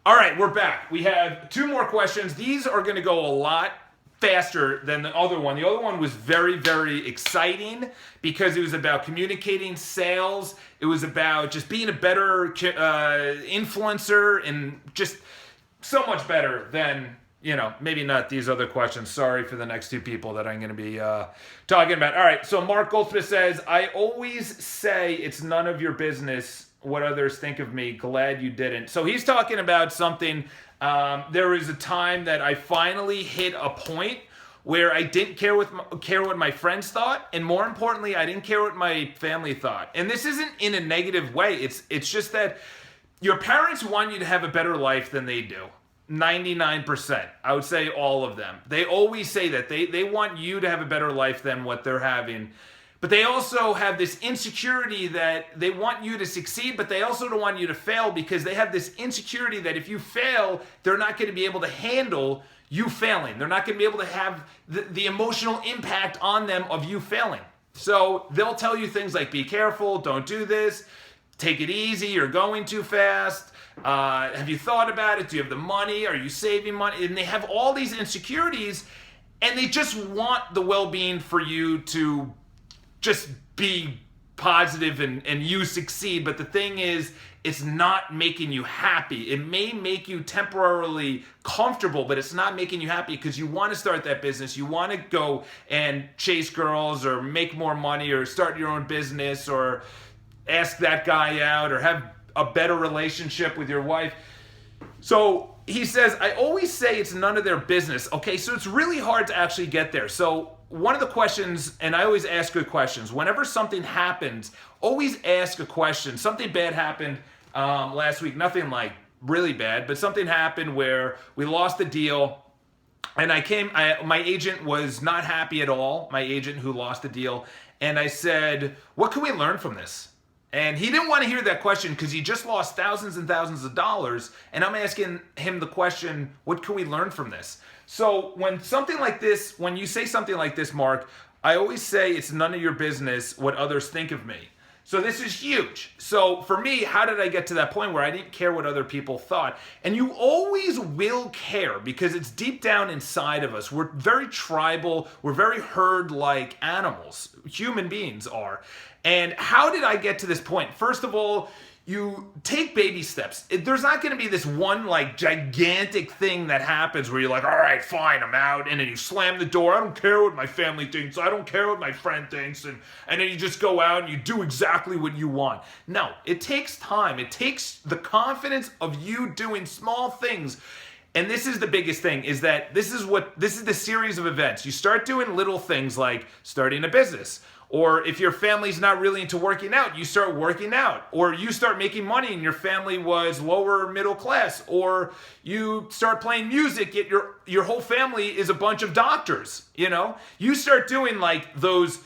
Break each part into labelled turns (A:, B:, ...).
A: All right, we're back. We have two more questions. These are going to go a lot faster than the other one. The other one was very, very exciting because it was about communicating sales. It was about just being a better influencer and just so much better than, maybe not these other questions. Sorry for the next two people that I'm going to be talking about. All right, so Mark Goldsmith says, I always say it's none of your business what others think of me. Glad you didn't. So he's talking about something. There was a time that I finally hit a point where I didn't care what my friends thought, and more importantly, I didn't care what my family thought. And this isn't in a negative way. It's just that your parents want you to have a better life than they do. 99%. I would say all of them. They always say that. They want you to have a better life than what they're having. But they also have this insecurity that they want you to succeed, but they also don't want you to fail because they have this insecurity that if you fail, they're not going to be able to handle you failing. They're not going to be able to have the emotional impact on them of you failing. So they'll tell you things like, be careful, don't do this, take it easy, you're going too fast. Have you thought about it? Do you have the money? Are you saving money? And they have all these insecurities, and they just want the well-being for you to just be positive and you succeed. But the thing is, it's not making you happy. It may make you temporarily comfortable, but it's not making you happy because you want to start that business. You want to go and chase girls or make more money or start your own business or ask that guy out or have a better relationship with your wife. So he says, I always say it's none of their business. Okay, so it's really hard to actually get there. So one of the questions, and I always ask good questions, whenever something happens, always ask a question. Something bad happened last week, nothing like really bad, but something happened where we lost the deal, and my agent was not happy at all, my agent who lost the deal, and I said, what can we learn from this? And he didn't want to hear that question because he just lost thousands and thousands of dollars, and I'm asking him the question, what can we learn from this? So when you say something like this, Mark, I always say it's none of your business what others think of me. So this is huge. So for me, how did I get to that point where I didn't care what other people thought? And you always will care because it's deep down inside of us. We're very tribal. We're very herd-like animals. Human beings are. And how did I get to this point? First of all, you take baby steps. There's not going to be this one gigantic thing that happens where you're like, all right, fine, I'm out. And then you slam the door. I don't care what my family thinks. I don't care what my friend thinks. And then you just go out and you do exactly what you want. No, it takes time. It takes the confidence of you doing small things. And this is the biggest thing, is that this is the series of events. You start doing little things like starting a business. Or if your family's not really into working out, you start working out. Or you start making money and your family was lower middle class. Or you start playing music, yet your whole family is a bunch of doctors, You start doing those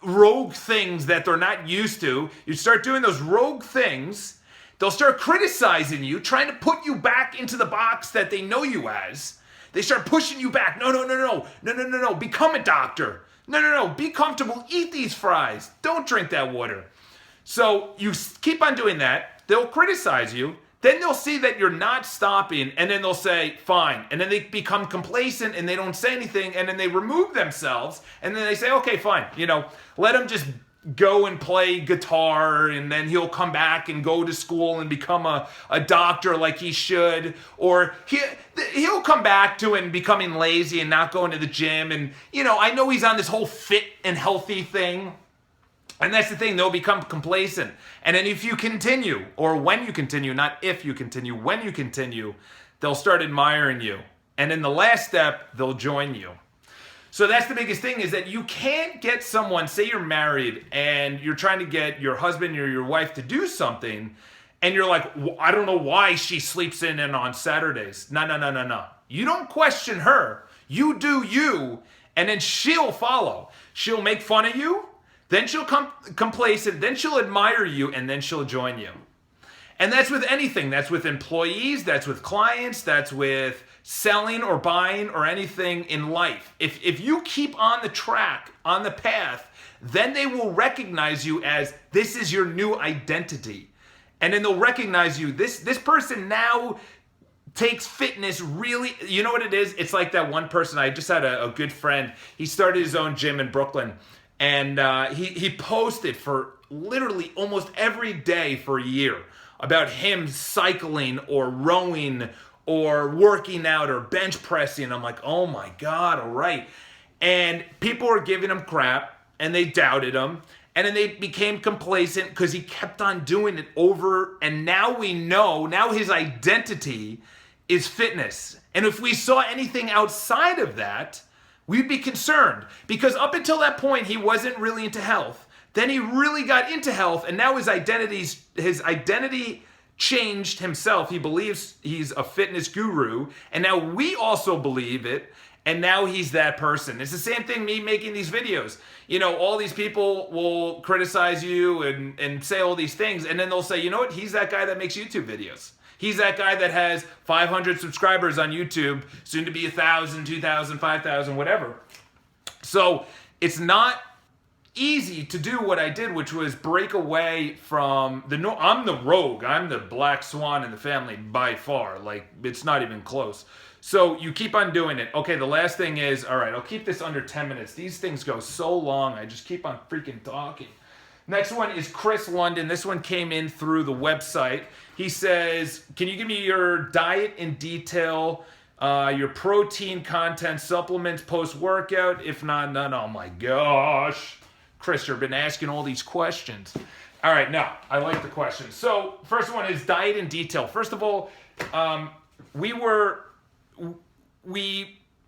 A: rogue things that they're not used to. You start doing those rogue things. They'll start criticizing you, trying to put you back into the box that they know you as. They start pushing you back. No. Become a doctor. No. Be comfortable. Eat these fries. Don't drink that water. So you keep on doing that. They'll criticize you. Then they'll see that you're not stopping, and then they'll say, fine. And then they become complacent, and they don't say anything, and then they remove themselves, and then they say, okay, fine. Let them just go and play guitar, and then he'll come back and go to school and become a doctor like he should. Or he'll come back to it and becoming lazy and not going to the gym. And, I know he's on this whole fit and healthy thing. And that's the thing, they'll become complacent. And then if you continue, or when you continue, not if you continue, when you continue, they'll start admiring you. And in the last step, they'll join you. So that's the biggest thing, is that you can't get someone, say you're married and you're trying to get your husband or your wife to do something, and you're like, I don't know why she sleeps in and on Saturdays. No. You don't question her. You do you, and then she'll follow. She'll make fun of you, then she'll come complacent, then she'll admire you, and then she'll join you. And that's with anything. That's with employees, that's with clients, that's with selling or buying or anything in life. If you keep on the track, on the path, then they will recognize you as this is your new identity. And then they'll recognize you. This person now takes fitness really, you know what it is? It's like that one person. I just had a good friend. He started his own gym in Brooklyn, and he posted for literally almost every day for a year about him cycling or rowing or working out or bench pressing. I'm like, oh my God, all right. And people were giving him crap, and they doubted him. And then they became complacent because he kept on doing it over. And now we know, now his identity is fitness. And if we saw anything outside of that, we'd be concerned. Because up until that point, he wasn't really into health. Then he really got into health, and now his identity changed himself. He believes he's a fitness guru, and now we also believe it. And now he's that person. It's the same thing, me making these videos. You know, all these people will criticize you and say all these things. And then they'll say, you know what? He's that guy that makes YouTube videos. He's that guy that has 500 subscribers on YouTube, soon to be 1,000, 2,000, 5,000, whatever. So it's not easy to do what I did, which was break away from I'm the rogue. I'm the black swan in the family by far. Like, it's not even close. So you keep on doing it. Okay, the last thing is, all right, I'll keep this under 10 minutes. These things go so long. I just keep on freaking talking. Next one is Chris London. This one came in through the website. He says, can you give me your diet in detail, your protein content, supplements, post-workout? If not, none. Oh my gosh. Chris, you've been asking all these questions. All right, now, I like the questions. So first one is diet in detail. First of all, we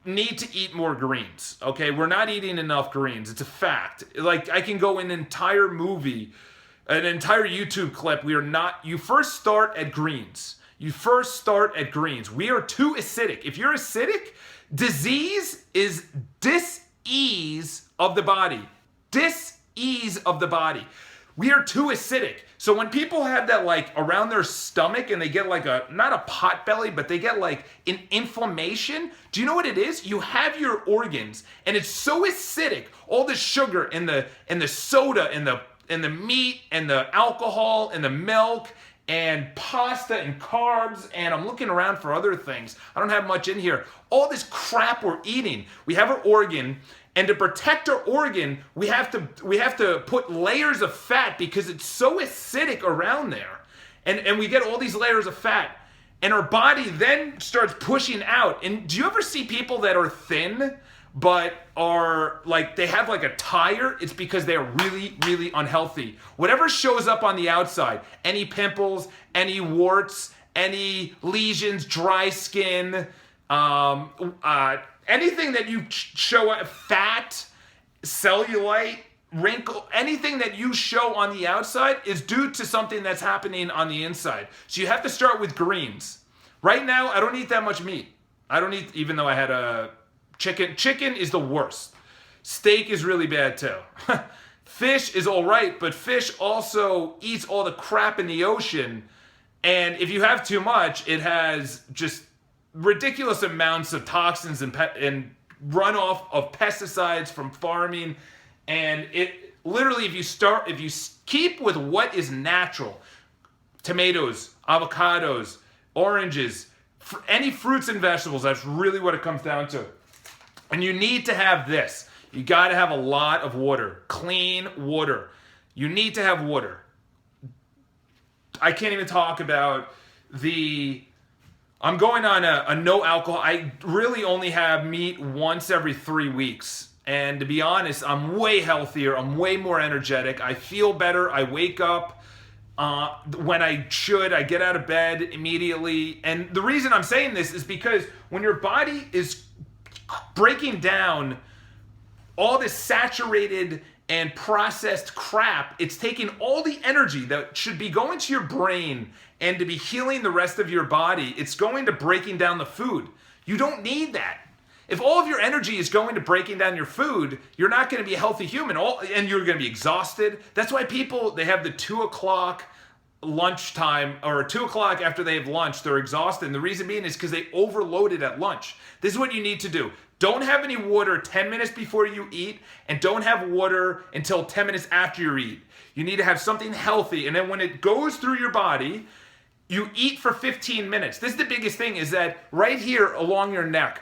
A: need to eat more greens, okay? We're not eating enough greens. It's a fact. Like, I can go an entire movie, an entire YouTube clip. You first start at greens. We are too acidic. If you're acidic, disease is dis-ease of the body. Dis-ease of the body. We are too acidic. So when people have that like around their stomach and they get like not a pot belly, but they get like an inflammation, do you know what it is? You have your organs and it's so acidic, all the sugar and the soda and the meat and the alcohol and the milk and pasta and carbs, and I'm looking around for other things. I don't have much in here. All this crap we're eating. We have our organ, and to protect our organ, we have to put layers of fat because it's so acidic around there. And we get all these layers of fat. And our body then starts pushing out. And do you ever see people that are thin but are like, they have like a tire? It's because they're really, really unhealthy. Whatever shows up on the outside, any pimples, any warts, any lesions, dry skin, anything that you show, fat, cellulite, wrinkle, anything that you show on the outside is due to something that's happening on the inside. So you have to start with greens. Right now, I don't eat that much meat. I don't eat, even though I had a chicken. Chicken is the worst. Steak is really bad too. Fish is all right, but fish also eats all the crap in the ocean. And if you have too much, it has just ridiculous amounts of toxins and runoff of pesticides from farming. And it literally, if you keep with what is natural, tomatoes, avocados, oranges, any fruits and vegetables, that's really what it comes down to. And you need to have this. You got to have a lot of water, clean water. You need to have water. I can't even talk about I'm going on a no alcohol. I really only have meat once every 3 weeks. And to be honest, I'm way healthier. I'm way more energetic. I feel better. I wake up when I should. I get out of bed immediately. And the reason I'm saying this is because when your body is breaking down all this saturated and processed crap, it's taking all the energy that should be going to your brain and to be healing the rest of your body. It's going to breaking down the food. You don't need that. If all of your energy is going to breaking down your food, you're not going to be a healthy human, and you're going to be exhausted. That's why people, they have the 2 o'clock lunchtime or 2 o'clock after they have lunch, they're exhausted. And the reason being is because they overloaded at lunch. This is what you need to do. Don't have any water 10 minutes before you eat, and don't have water until 10 minutes after you eat. You need to have something healthy, and then when it goes through your body, you eat for 15 minutes. This is the biggest thing, is that right here along your neck,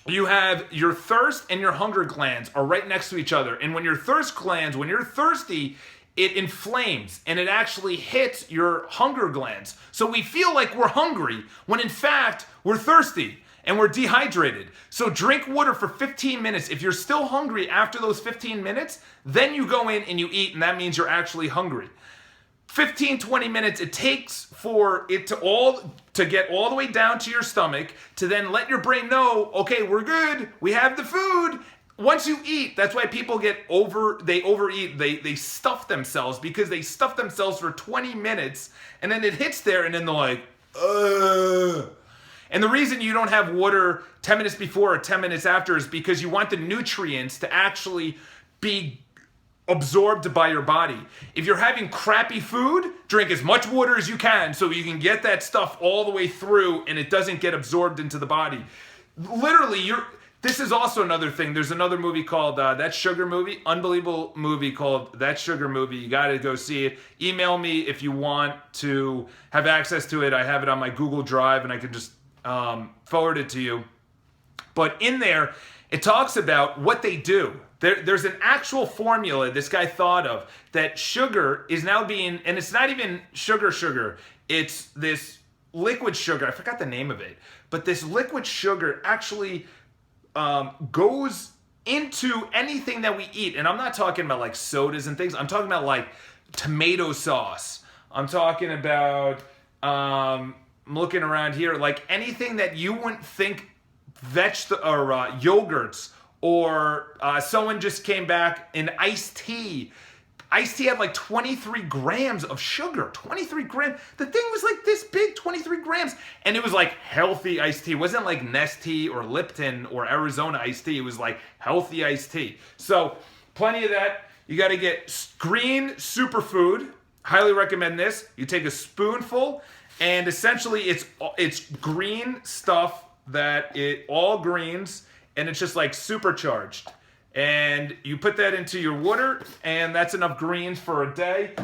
A: you have your thirst and your hunger glands are right next to each other. And when your thirst glands, when you're thirsty, it inflames and it actually hits your hunger glands. So we feel like we're hungry when in fact we're thirsty and we're dehydrated. So drink water for 15 minutes. If you're still hungry after those 15 minutes, then you go in and you eat, and that means you're actually hungry. 15, 20 minutes it takes for it to get all the way down to your stomach, to then let your brain know, okay, we're good, we have the food. Once you eat, that's why people they overeat, they stuff themselves, because they stuff themselves for 20 minutes, and then it hits there, and then they're like, ugh. And the reason you don't have water 10 minutes before or 10 minutes after is because you want the nutrients to actually be absorbed by your body. If you're having crappy food, drink as much water as you can so you can get that stuff all the way through and it doesn't get absorbed into the body. Literally, this is also another thing. There's another movie called That Sugar Movie. Unbelievable movie called That Sugar Movie. You got to go see it. Email me if you want to have access to it. I have it on my Google Drive and I can just forward it to you. But in there, it talks about what they do. There's an actual formula this guy thought of, that sugar is now being, and it's not even sugar, it's this liquid sugar. I forgot the name of it, but this liquid sugar actually goes into anything that we eat. And I'm not talking about like sodas and things. I'm talking about like tomato sauce. I'm talking about, I'm looking around here, like anything that you wouldn't think yogurts, or someone just came back in iced tea. Iced tea had like 23 grams of sugar. 23 grams. The thing was like this big, 23 grams. And it was like healthy iced tea. It wasn't like Nestea or Lipton or Arizona iced tea. It was like healthy iced tea. So plenty of that. You got to get green superfood. Highly recommend this. You take a spoonful, and essentially it's green stuff all greens, and it's just like supercharged. And you put that into your water, and that's enough greens for a day.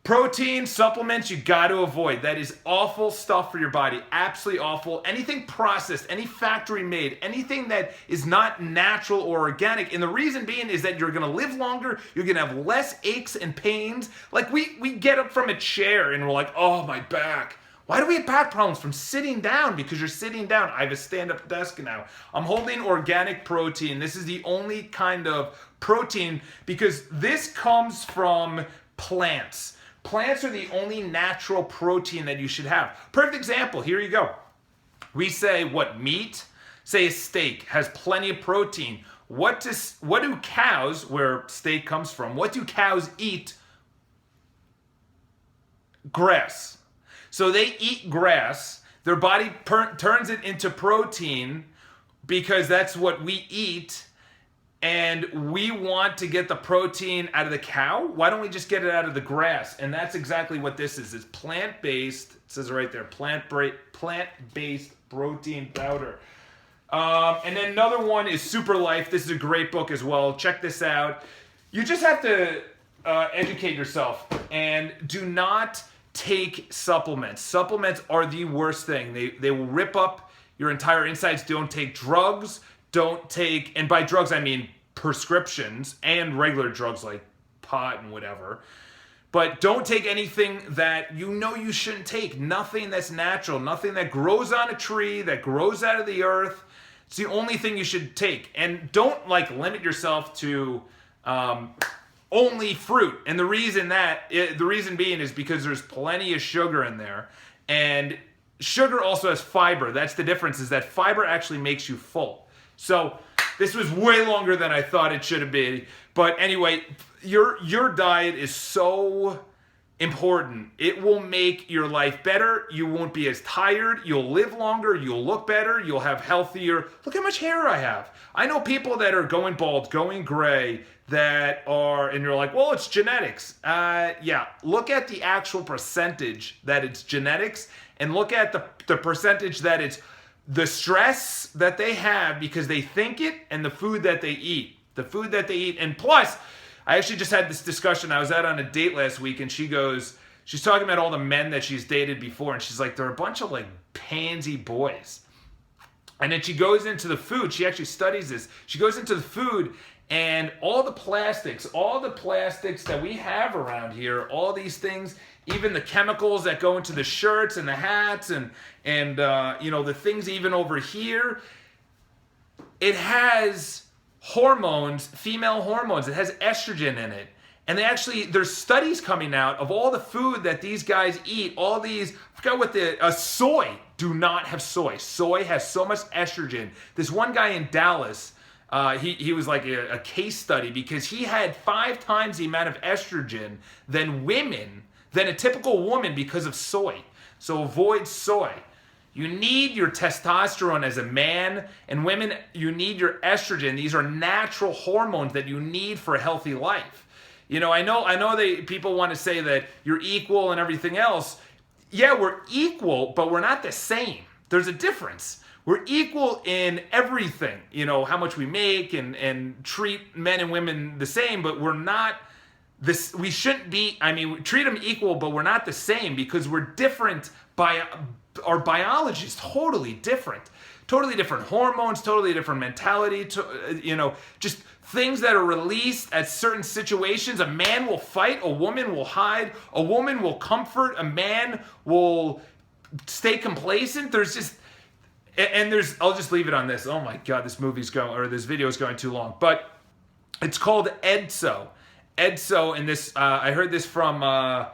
A: Protein supplements you got to avoid. That is awful stuff for your body. Absolutely awful. Anything processed, any factory made, anything that is not natural or organic. And the reason being is that you're going to live longer. You're going to have less aches and pains. Like we get up from a chair and we're like, oh, my back. Why do we have back problems? From sitting down, because you're sitting down. I have a stand-up desk now. I'm holding organic protein. This is the only kind of protein, because this comes from plants. Plants are the only natural protein that you should have. Perfect example, here you go. We say meat? Say a steak has plenty of protein. What do cows, where steak comes from, what do cows eat? Grass. So they eat grass, their body turns it into protein because that's what we eat, and we want to get the protein out of the cow. Why don't we just get it out of the grass? And that's exactly what this is. It's plant-based, it says right there, plant-based protein powder. And then another one is Super Life. This is a great book as well. Check this out. You just have to educate yourself, and do not take supplements. Supplements are the worst thing. They will rip up your entire insides. Don't take drugs. Don't take, and by drugs I mean prescriptions and regular drugs like pot and whatever. But don't take anything that you know you shouldn't take. Nothing that's natural. Nothing that grows on a tree, that grows out of the earth. It's the only thing you should take. And don't limit yourself to only fruit. And the reason being is because there's plenty of sugar in there, and sugar also has fiber. That's the difference, is that fiber actually makes you full. So this was way longer than I thought it should have been. But anyway, your diet is so important. It will make your life better. You won't be as tired. You'll live longer. You'll look better. You'll have healthier. Look how much hair I have. I know people that are going bald, going gray, that are, and you're like, well, it's genetics. Yeah, look at the actual percentage that it's genetics, and look at the percentage that it's the stress that they have because they think it, and the food that they eat. The food that they eat. And plus, I actually just had this discussion. I was out on a date last week, and she's talking about all the men that she's dated before, and she's like, they're a bunch of like pansy boys. And then she goes into the food. She actually studies this. She goes into the food, and all the plastics that we have around here, all these things, even the chemicals that go into the shirts and the hats and you know, the things even over here, it has hormones, female hormones. It has estrogen in it. And there's studies coming out of all the food that these guys eat, all these, I forgot what soy, do not have soy. Soy has so much estrogen. This one guy in Dallas, he was like a case study because he had 5 times the amount of estrogen than a typical woman because of soy. So avoid soy. You need your testosterone as a man, and women, you need your estrogen. These are natural hormones that you need for a healthy life. You know, I know people want to say that you're equal and everything else. Yeah, we're equal, but we're not the same. There's a difference. We're equal in everything, you know, how much we make and treat men and women the same, but we're not this. We shouldn't be, I mean, we treat them equal, but we're not the same because we're different our biology is totally different hormones, totally different mentality, you know, just things that are released at certain situations. A man will fight, a woman will hide, a woman will comfort, a man will stay complacent. There's just, I'll just leave it on this. Oh my God, this video is going too long, but it's called EDSO. EDSO, and this, I heard this from,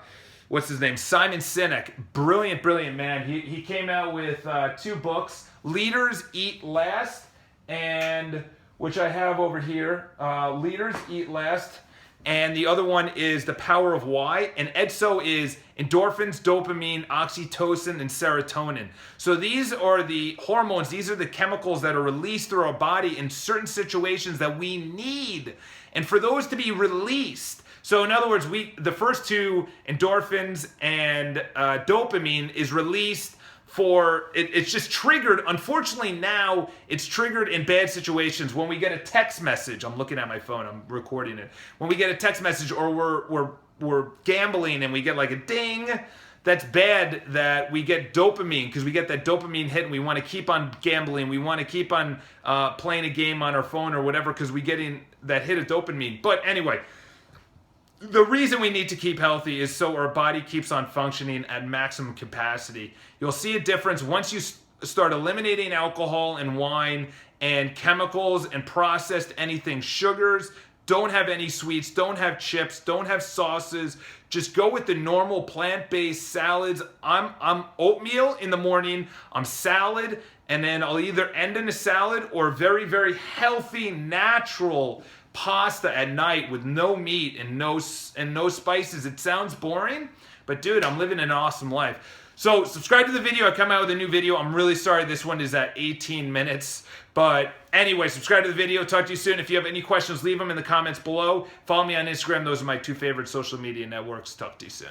A: what's his name? Simon Sinek. Brilliant, brilliant man. He came out with 2 books, Leaders Eat Last, and which I have over here, Leaders Eat Last, and the other one is The Power of Why. And EDSO is endorphins, dopamine, oxytocin, and serotonin. So these are the hormones, these are the chemicals that are released through our body in certain situations that we need. And for those to be released, so in other words, the first 2, endorphins and dopamine, is released it's just triggered. Unfortunately, now it's triggered in bad situations. When we get a text message, I'm looking at my phone, I'm recording it. When we get a text message, or we're gambling and we get like a ding, that's bad that we get dopamine, because we get that dopamine hit and we want to keep on gambling. We want to keep on playing a game on our phone or whatever because we get in that hit of dopamine. But anyway, the reason we need to keep healthy is so our body keeps on functioning at maximum capacity. You'll see a difference once you start eliminating alcohol and wine and chemicals and processed anything, sugars. Don't have any sweets, don't have chips, don't have sauces. Just go with the normal plant-based salads. I'm oatmeal in the morning, I'm salad, and then I'll either end in a salad or very, very healthy, natural pasta at night with no meat and no spices. It sounds boring, but dude, I'm living an awesome life. So subscribe to the video. I come out with a new video. I'm really sorry this one is at 18 minutes. But anyway, subscribe to the video. Talk to you soon. If you have any questions, leave them in the comments below. Follow me on Instagram. Those are my 2 favorite social media networks. Talk to you soon.